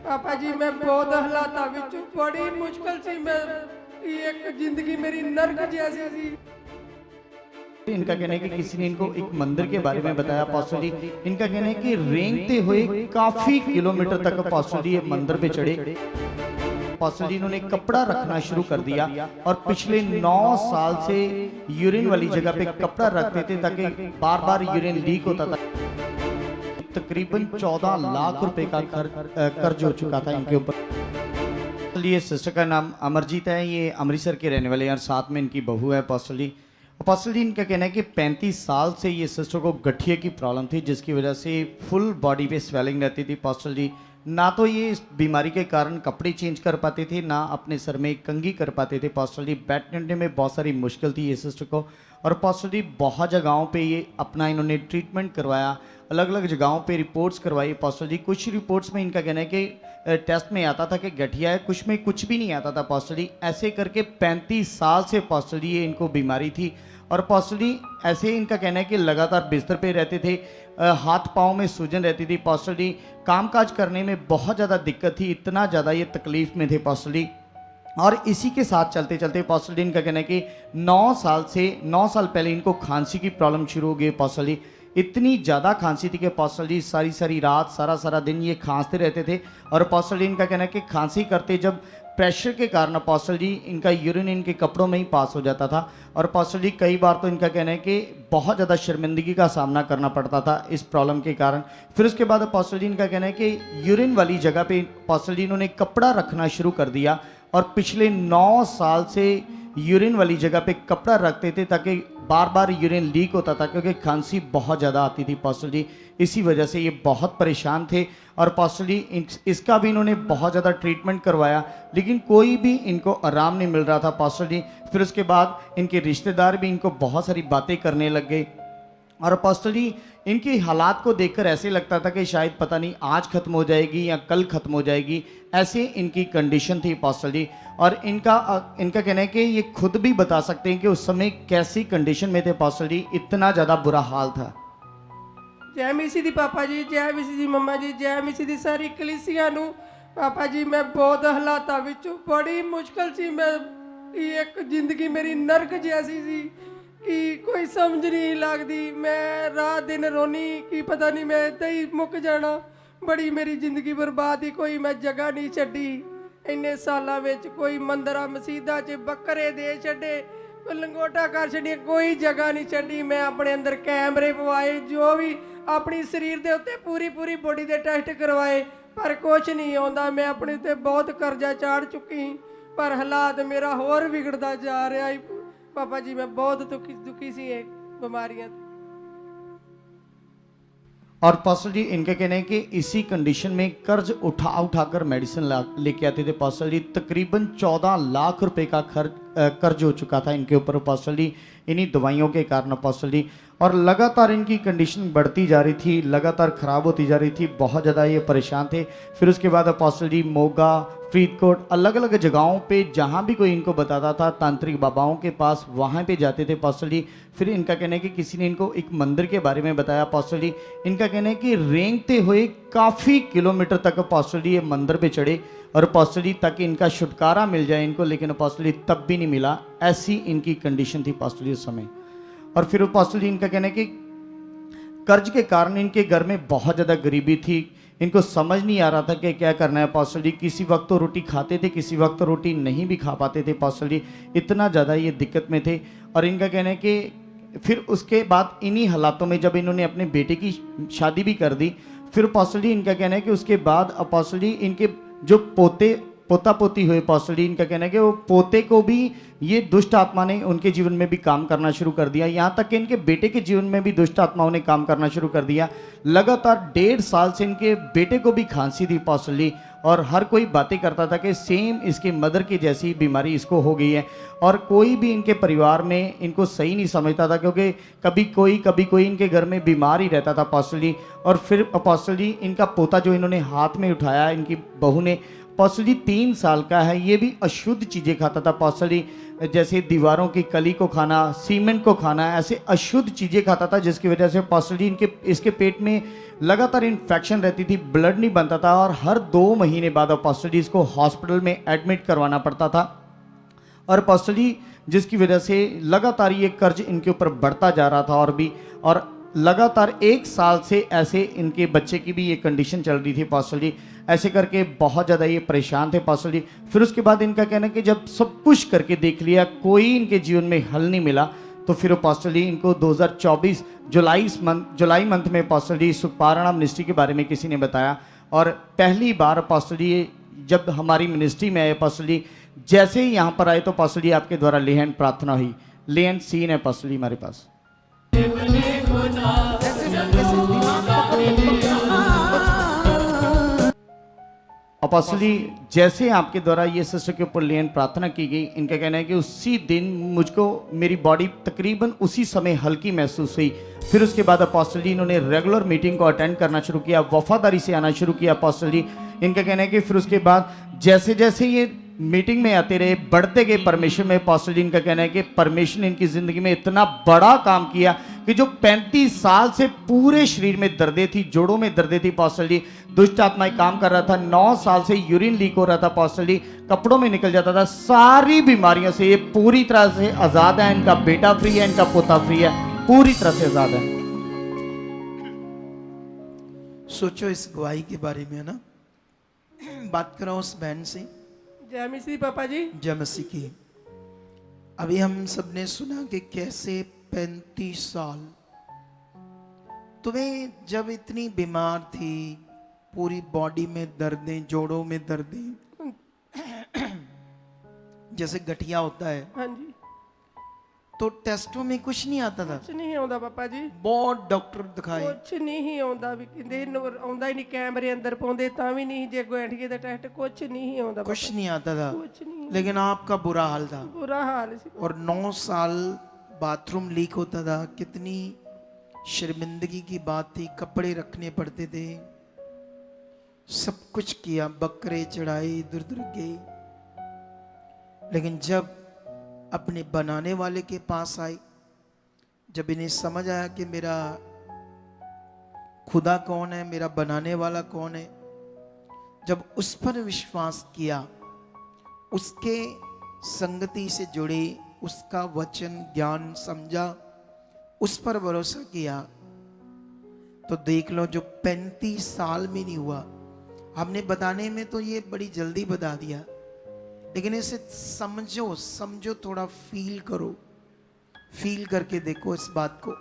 पापा जी मैं बहुत हालात विच बड़ी मुश्किल सी मैं एक जिंदगी मेरी नरक जैसी सी। इनका कहना है कि किसी ने इनको एक मंदिर के बारे में बताया पास्टर जी। इनका कहना है कि रेंगते हुए काफी किलोमीटर तक पास्टर जी ये मंदिर पे चढ़े। पास्टर जी इन्होंने कपड़ा रखना शुरू कर दिया और पिछले 9 साल से यूरिन वाली जगह पे कपड़ा रखते थे ताकि बार बार यूरिन लीक होता था। तकरीबन 14 लाख रुपए का कर्ज हो चुका था इनके ऊपर। ये सिस्टर का नाम अमरजीत है, ये अमृतसर के रहने वाले हैं और साथ में इनकी बहू है पास्टर जी। पास्टर जी इनका कहना है कि 35 साल से ये सिस्टर को गठिए की प्रॉब्लम थी, जिसकी वजह से फुल बॉडी पे स्वेलिंग रहती थी पास्टर जी। ना तो ये इस बीमारी के कारण कपड़े चेंज कर पाते थे, ना अपने सर में कंघी कर पाते थे पास्टर जी। बैठने में बहुत सारी मुश्किल थी ये सिस्टर को। और पास्टर जी बहुत जगहों पे ये अपना इन्होंने ट्रीटमेंट करवाया, अलग अलग जगहों पे रिपोर्ट्स करवाई पास्टर जी। कुछ रिपोर्ट्स में इनका कहना है कि टेस्ट में आता था कि गठिया है, कुछ में कुछ भी नहीं आता था पास्टर जी। ऐसे करके 35 साल से पास्टर जी ये इनको बीमारी थी। और पास्टर जी ऐसे इनका कहना है कि लगातार बिस्तर पे रहते थे, हाथ पाँव में सूजन रहती थी पास्टर जी। कामकाज करने में बहुत ज़्यादा दिक्कत थी, इतना ज़्यादा ये तकलीफ़ में थे पास्टर जी। और इसी के साथ चलते चलते पास्टर जी इनका कहना है कि 9 साल पहले इनको खांसी की प्रॉब्लम शुरू हो गई पास्टर जी। इतनी ज़्यादा खांसी थी कि पास्टर जी सारी सारी रात सारा दिन ये खांसते रहते थे। और पास्टर जी इनका कहना है कि खांसी करते जब प्रेशर के कारण पास्टर जी इनका यूरिन इनके कपड़ों में ही पास हो जाता था। और पास्टर जी कई बार तो इनका कहना है कि बहुत ज़्यादा शर्मिंदगी का सामना करना पड़ता था इस प्रॉब्लम के कारण। फिर उसके बाद पास्टर जी इनका कहना है कि यूरिन वाली जगह पे पास्टर जी इन्होंने कपड़ा रखना शुरू कर दिया और पिछले 9 साल से यूरिन वाली जगह पे कपड़ा रखते थे ताकि बार बार यूरिन लीक होता था, क्योंकि खांसी बहुत ज़्यादा आती थी पास्टर जी। इसी वजह से ये बहुत परेशान थे। और पास्टर जी इसका भी इन्होंने बहुत ज़्यादा ट्रीटमेंट करवाया, लेकिन कोई भी इनको आराम नहीं मिल रहा था पास्टर जी। फिर उसके बाद इनके रिश्तेदार भी इनको बहुत सारी बातें करने लग गए। और पास्टर जी इनके हालात को देखकर ऐसे लगता था कि शायद पता नहीं आज ख़त्म हो जाएगी या कल ख़त्म हो जाएगी, ऐसे इनकी कंडीशन थी पास्टर जी। और इनका कहना है कि ये खुद भी बता सकते हैं कि उस समय कैसी कंडीशन में थे पास्टर जी, इतना ज़्यादा बुरा हाल था। जय मिसी दी पापा जी, जय मिसी दी मम्मा जी, जय मिसी दी सारी कलीसिया नू। पापा जी मैं बहुत हालात विच बड़ी मुश्किल सी मैं एक जिंदगी मेरी नरक जैसी सी कि कोई समझ नहीं लगती। मैं रात दिन रोनी कि पता नहीं मैं इदा ही मुक जाना। बड़ी मेरी जिंदगी बर्बाद ही, कोई मैं जगह नहीं छड्डी इन्ने सालों में। कोई मंदिर मसीदा च बकरे दे छड्डे, कोई लंगोटा कर छड्डी, कोई जगह नहीं छड्डी। मैं अपने अंदर कैमरे पवाए, जो भी अपनी शरीर के उत्ते पूरी बॉडी के टेस्ट करवाए, पर कुछ नहीं आता। मैं अपने उत्ते बहुत कर्जा चाड़ चुकी, पर हालात मेरा होर बिगड़ता जा रहा है पापा जी। मैं बहुत दुखी सी बीमारियां। और पास्टर जी इनका कहना है कि इसी कंडीशन में कर्ज उठा कर मेडिसिन लेके आते थे पास्टर जी। तकरीबन 14 लाख रुपए का कर्ज हो चुका था इनके ऊपर पास्टर जी, इन्हीं दवाइयों के कारण पास्टर जी। और लगातार इनकी कंडीशन बढ़ती जा रही थी, लगातार ख़राब होती जा रही थी, बहुत ज़्यादा ये परेशान थे। फिर उसके बाद पास्टर जी मोगा, फरीदकोट, अलग अलग जगहों पे जहाँ भी कोई इनको बताता था तांत्रिक बाबाओं के पास, वहाँ पे जाते थे पास्टर जी। फिर इनका कहना है कि किसी ने इनको एक मंदिर के बारे में बताया पास्टर जी। इनका कहना है कि रेंगते हुए काफ़ी किलोमीटर तक पास्टर जी ये मंदिर पे चढ़े और पास्टर जी ताकि इनका छुटकारा मिल जाए इनको, लेकिन पास्टर जी तब भी नहीं मिला। ऐसी इनकी कंडीशन थी पास्टर जी उस समय। और फिर पास्टर जी इनका कहना है कि कर्ज के कारण इनके घर में बहुत ज़्यादा गरीबी थी, इनको समझ नहीं आ रहा था कि क्या करना है पास्टर जी। किसी वक्त तो रोटी खाते थे, किसी वक्त तो रोटी नहीं भी खा पाते थे पास्टर जी, इतना ज़्यादा ये दिक्कत में थे। और इनका कहना है कि फिर उसके बाद इन्हीं हालातों में जब इन्होंने अपने बेटे की शादी भी कर दी, फिर पास्टर जी इनका कहना है कि उसके बाद पास्टर जी इनके जो पोता पोती हुए पास्टर जी, इनका कहना है कि वो पोते को भी ये दुष्ट आत्मा ने उनके जीवन में भी काम करना शुरू कर दिया। यहाँ तक कि इनके बेटे के जीवन में भी दुष्ट आत्माओं ने काम करना शुरू कर दिया। लगातार 1.5 साल से इनके बेटे को भी खांसी थी पास्टर जी, और हर कोई बातें करता था कि सेम इसकी मदर की जैसी बीमारी इसको हो गई है। और कोई भी इनके परिवार में इनको सही नहीं समझता था, क्योंकि कभी कोई इनके घर में बीमार ही रहता था पास्टर जी। और फिर पास्टर जी इनका पोता जो इन्होंने हाथ में उठाया इनकी बहू ने, पास्टर जी 3 साल का है, ये भी अशुद्ध चीज़ें खाता था पास्टर जी, जैसे दीवारों की कली को खाना, सीमेंट को खाना, ऐसे अशुद्ध चीज़ें खाता था जिसकी वजह से पास्टर जी इसके पेट में लगातार इन्फेक्शन रहती थी, ब्लड नहीं बनता था और हर 2 महीने बाद अब पास्टर जी इसको हॉस्पिटल में एडमिट करवाना पड़ता था। और पास्टर जी जिसकी वजह से लगातार ये कर्ज इनके ऊपर बढ़ता जा रहा था और लगातार 1 साल से ऐसे इनके बच्चे की भी ये कंडीशन चल रही थी पास्टर जी, ऐसे करके बहुत ज़्यादा ये परेशान थे पास्टर जी। फिर उसके बाद इनका कहना है कि जब सब कुछ करके देख लिया, कोई इनके जीवन में हल नहीं मिला, तो फिर पास्टर जी इनको 2024 जुलाई मंथ में पास्टर जी सुखपारायण मिनिस्ट्री के बारे में किसी ने बताया और पहली बार पास्टर जी जब हमारी मिनिस्ट्री में आए पास्टर जी, जैसे ही यहाँ पर आए तो पास्टर जी आपके द्वारा ले हैंड प्रार्थना हुई। ले हैंड सीन है पास्टर जी हमारे पास। अपोस्टल जी जैसे आपके द्वारा ये सिस्टर के ऊपर लेन प्रार्थना की गई, इनका कहना है कि उसी दिन मुझको मेरी बॉडी तकरीबन उसी समय हल्की महसूस हुई। फिर उसके बाद अपोस्टल जी इन्होंने रेगुलर मीटिंग को अटेंड करना शुरू किया, वफादारी से आना शुरू किया अपोस्टल जी। इनका कहना है कि फिर उसके बाद जैसे जैसे ये मीटिंग में आते रहे, बढ़ते गए परमेश्वर में, पास्टर जी इनका कहना है कि परमेश्वर ने इनकी जिंदगी में इतना बड़ा काम किया कि जो 35 साल से पूरे शरीर में दर्दें थी, जोड़ों में दर्दें थी पास्टर जी, दुष्ट आत्माएं काम कर रहा था, 9 साल से यूरिन लीक हो रहा था पास्टर जी, कपड़ों में निकल जाता था, सारी बीमारियों से ये पूरी तरह से आजाद है। इनका बेटा फ्री है, इनका पोता फ्री है, पूरी तरह से आजाद है। सोचो इस गवाही के बारे में, है ना। बात करो उस बहन से, जय मसीह पापा जी। जय मसीह की। अभी हम सबने सुना कि कैसे 35 साल तुम्हें जब इतनी बीमार थी, पूरी बॉडी में दर्दें, जोड़ों में दर्दें, जैसे गठिया होता है, हाँ जी, तो टेस्टों में कुछ नहीं आता था। कुछ नहीं आਉਂਦਾ पापा जी, बहुत डॉक्टर दिखाए, कुछ नहीं ਆਉਂਦਾ ਵੀ ਕਹਿੰਦੇ ਆਉਂਦਾ ਹੀ ਨਹੀਂ, ਕੈਮਰੇ ਅੰਦਰ ਪਾਉਂਦੇ ਤਾਂ ਵੀ ਨਹੀਂ, ਜੇ ਗੋਇੰਠੀਏ ਦਾ ਟੈਸਟ ਕੁਝ ਨਹੀਂ ਆਉਂਦਾ, कुछ नहीं आता था, कुछ नहीं, लेकिन आपका बुरा हाल था। बुरा हाल सी। और 9 साल बाथरूम लीक होता था, कितनी शर्मिंदगी की बात थी, कपड़े रखने पड़ते थे, सब कुछ किया, बकरे चढ़ाए, इधर उधर गए। लेकिन जब अपने बनाने वाले के पास आई, जब इन्हें समझ आया कि मेरा खुदा कौन है, मेरा बनाने वाला कौन है, जब उस पर विश्वास किया, उसके संगति से जुड़े, उसका वचन ज्ञान समझा, उस पर भरोसा किया, तो देख लो जो 35 साल में नहीं हुआ। हमने बताने में तो ये बड़ी जल्दी बता दिया, लेकिन इसे समझो, थोड़ा फील करो, फील करके देखो इस बात को,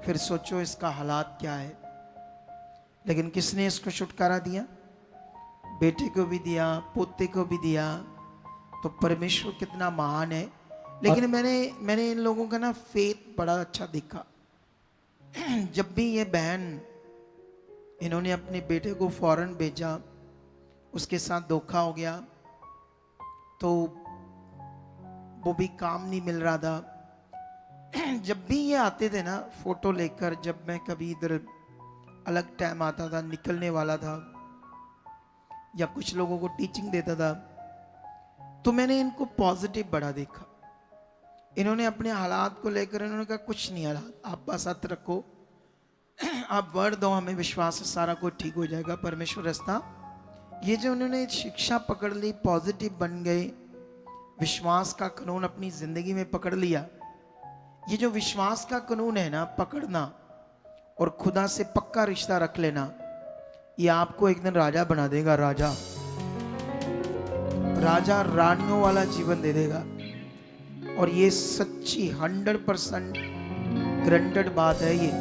फिर सोचो इसका हालात क्या है। लेकिन किसने इसको छुटकारा दिया? बेटे को भी दिया, पोते को भी दिया, तो परमेश्वर कितना महान है। लेकिन मैंने इन लोगों का ना फेथ बड़ा अच्छा देखा। जब भी ये बहन, इन्होंने अपने बेटे को फौरन भेजा, उसके साथ धोखा हो गया, तो वो भी काम नहीं मिल रहा था। जब भी ये आते थे ना फोटो लेकर, जब मैं कभी इधर अलग टाइम आता था, निकलने वाला था, या कुछ लोगों को टीचिंग देता था, तो मैंने इनको पॉजिटिव बड़ा देखा। इन्होंने अपने हालात को लेकर इन्होंने कहा कुछ नहीं हालात, आप बस हाथ रखो, आप वर्ड दो, हमें विश्वास है सारा कुछ ठीक हो जाएगा, परमेश्वर रास्ता। ये जो उन्होंने शिक्षा पकड़ ली, पॉजिटिव बन गए, विश्वास का कानून अपनी जिंदगी में पकड़ लिया। ये जो विश्वास का कानून है ना, पकड़ना और खुदा से पक्का रिश्ता रख लेना, ये आपको एक दिन राजा बना देगा। राजा रानियों वाला जीवन दे देगा। और ये सच्ची 100% ग्रंटेड बात है। ये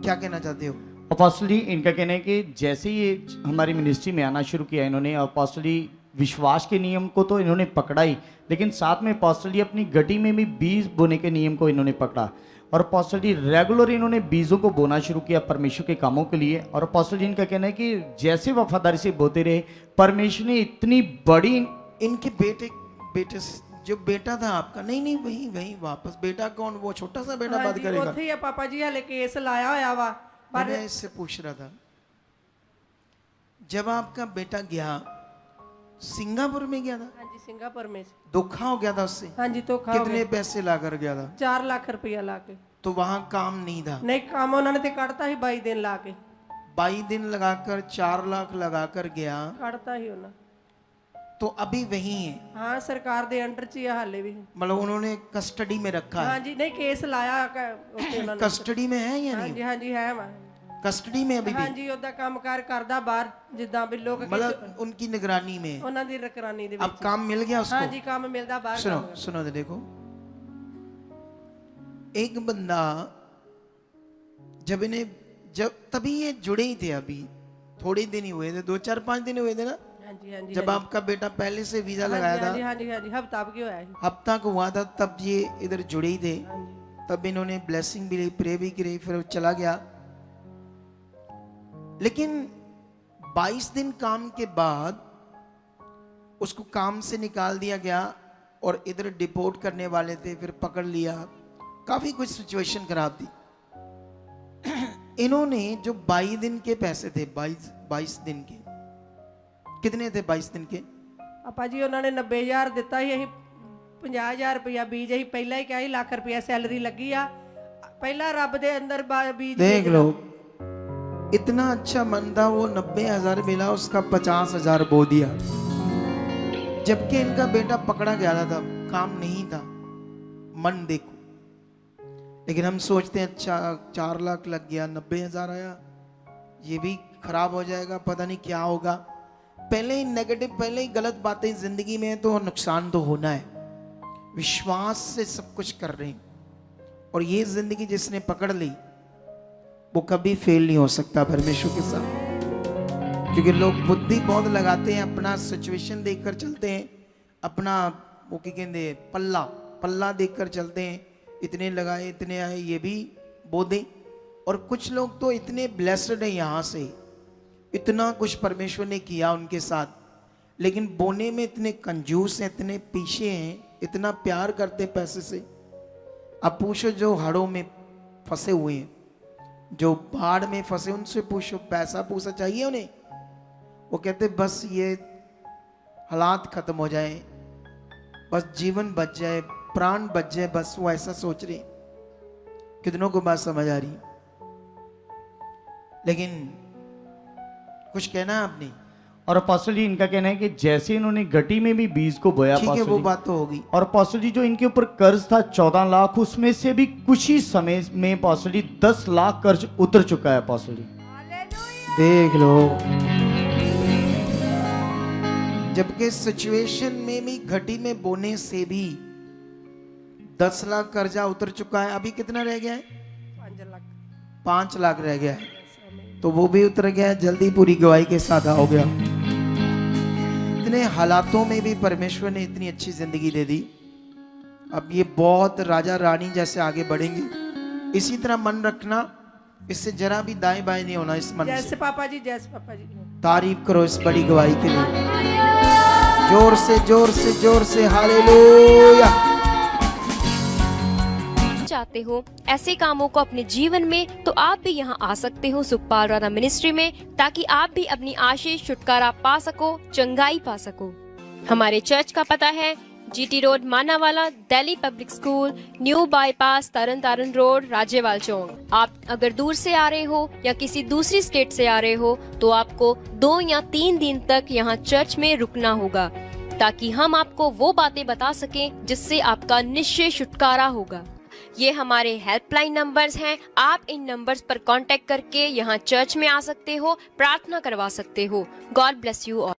क्या कहना चाहते हो? अपोस्टल जी इनका कहना है कि जैसे ये हमारी मिनिस्ट्री में आना शुरू किया इन्होंने, अपोस्टल जी विश्वास के नियम को तो इन्होंने पकड़ा ही, लेकिन साथ में अपोस्टल जी अपनी गटी में भी बीज बोने के नियम को इन्होंने पकड़ा। और अपोस्टल जी रेगुलर इन्होंने बीजों को बोना शुरू किया परमेश्वर के कामों के लिए। और अपोस्टल जी इनका कहना है कि जैसे वफादारी से बोते रहे, परमेश्वर ने इतनी बड़ी इनके बेटे जो बेटा था आपका, नहीं वही वापस। बेटा कौन? वो छोटा सा बेटा बात करेगा। ਉੱਥੇ ਹੀ ਆ ਪਾਪਾ ਜੀ, ਹਲੇ ਕੇਸ ਲਾਇਆ ਹੋਇਆ ਵਾ, ਪਰ मैं इससे पूछ रहा था, जब आपका बेटा गया, सिंगापुर में गया था, हाँ जी सिंगापुर में से। धोखा हो गया था उससे? हाँ जी तो खाओ कितने पैसे लाकर गया था? 4 लाख रुपया ला के। तो वहां काम नहीं था? नहीं काम उन्होंने तो कटता ही 22 दिन ला के। 22 दिन लगाकर 4 लाख लगाकर गया, कटता ही उन्हें। तो अभी वही है? हाँ सरकार दे अंडर च ही है हाले भी। मतलब उन्होंने कस्टडी में रखा हाँ है? जी नहीं केस लाया उत्ते उन्होंने। कस्टडी में है या हाँ नहीं? जी है वा। कस्टडी में अभी हाँ भी? जी ਉਹਦਾ ਕੰਮਕਾਰ ਕਰਦਾ ਬਾਹਰ ਜਿੱਦਾਂ ਵੀ ਲੋਕ मतलब उनकी निगरानी में? ਉਹਨਾਂ ਦੀ ਰਕਰਾਨੀ ਦੇ अब ਵਿੱਚ। काम मिल गया हाँ उसको? जी काम मिलता बाहर। सुनो काम। सुनो तो देखो, एक बंदा जब तभी ये जुड़े ही थे, अभी थोड़े दिन ही हुए थे, 2-4-5 दिन हुए थे ना, हाँ जी हाँ जी। जब आपका बेटा पहले से वीजा लगाया था, हाँ जी हफ्ता की होया है। हफ्ता को हुआ था, तब ये इधर जुड़े ही थे, हाँ जी तब इन्होंने ब्लेसिंग भी ली, प्रे भी की, फिर वो चला गया। लेकिन 22 दिन काम के बाद उसको काम से निकाल दिया गया और इधर डिपोर्ट करने वाले थे, फिर पकड़ लिया, काफी कुछ सिचुएशन खराब थी। इन्होंने जो 22 दिन के पैसे थे, 22 दिन के कितने थे? 22 दिन के ਆਪਾ ਜੀ ਉਹਨਾਂ ਨੇ 90000 ਦਿੱਤਾ ਸੀ। ਅਸੀਂ 50000 ਰੁਪਇਆ ਬੀਜ ਅਸੀਂ ਪਹਿਲਾਂ ਹੀ ਕਿਹਾ ਸੀ, ਲੱਖ ਰੁਪਇਆ ਸੈਲਰੀ ਲੱਗੀ ਆ, ਪਹਿਲਾਂ ਰੱਬ ਦੇ ਅੰਦਰ ਬੀਜ। देख लो, इतना अच्छा मन था, वो 90,000 मिला, उसका 50,000 बो दिया, जबकि इनका बेटा पकड़ा गया था, तब काम नहीं था। मन देखो। लेकिन हम सोचते हैं अच्छा 4 लाख लग गया, 90,000 आया, ये भी खराब हो जाएगा, पता नहीं क्या होगा। पहले ही नेगेटिव, पहले ही गलत बातें जिंदगी में है तो नुकसान तो होना है। विश्वास से सब कुछ कर रहे हैं, और ये जिंदगी जिसने पकड़ ली वो कभी फेल नहीं हो सकता परमेश्वर के साथ। क्योंकि लोग बुद्धि बहुत लगाते हैं, अपना सिचुएशन देखकर चलते हैं, अपना वो क्या कहते हैं पल्ला देखकर चलते हैं, इतने लगाए इतने आए, ये भी बो दे। और कुछ लोग तो इतने ब्लेस्ड हैं, यहाँ से इतना कुछ परमेश्वर ने किया उनके साथ, लेकिन बोने में इतने कंजूस हैं, इतने पीछे हैं, इतना प्यार करते पैसे से। अब पूछो जो हड़ों में फंसे हुए हैं, जो बाढ़ में फंसे, उनसे पूछो, पैसा पूछा चाहिए उन्हें? वो कहते बस ये हालात खत्म हो जाए, बस जीवन बच जाए, प्राण बच जाए, बस वो ऐसा सोच रहे। कितनों को बात समझ आ रही? लेकिन कुछ कहना है आपने? और अपोस्टल जी इनका कहना है कि जैसे इन्होंने गटी में भी बीज को बोया, ठीक है, अपोस्टल वो जी, बात तो होगी। और अपोस्टल जी जो इनके ऊपर कर्ज था 14 लाख, उसमें से भी कुछ ही समय में अपोस्टल जी 10 लाख कर्ज उतर चुका है। अपोस्टल जी देख लो, जबकि सिचुएशन में भी घटी में बोने से भी 10 लाख कर्जा उतर चुका है। अभी कितना रह गया है? 5 लाख 5 लाख रह गया है, तो वो भी उतर गया है, जल्दी पूरी गवाही के साथ हो गया। इतने हालातों में भी परमेश्वर ने इतनी अच्छी जिंदगी दे दी। अब ये बहुत राजा रानी जैसे आगे बढ़ेंगे। इसी तरह मन रखना, इससे जरा भी दाएं बाएं नहीं होना। इस मन जैसे से पापा जी, जैसे पापा जी। तारीफ करो इस बड़ी गवाही के लिए, जोर से जोर से जोर से हालेलुया। चाहते हो ऐसे कामों को अपने जीवन में, तो आप भी यहाँ आ सकते हो सुखपाल राणा मिनिस्ट्री में, ताकि आप भी अपनी आशीष छुटकारा पा सको, चंगाई पा सको। हमारे चर्च का पता है GT road Manawala, Delhi public school, new bypass, Taran Taran road, Rajyawal Chowk. आप अगर दूर से आ रहे हो या किसी दूसरी स्टेट से आ रहे हो, तो आपको 2 या 3 दिन तक यहाँ चर्च में रुकना होगा, ताकि हम आपको वो बातें बता सकें जिससे आपका निश्चय छुटकारा होगा। ये हमारे हेल्पलाइन नंबर्स हैं। आप इन नंबर्स पर कांटेक्ट करके यहाँ चर्च में आ सकते हो, प्रार्थना करवा सकते हो। God bless you all.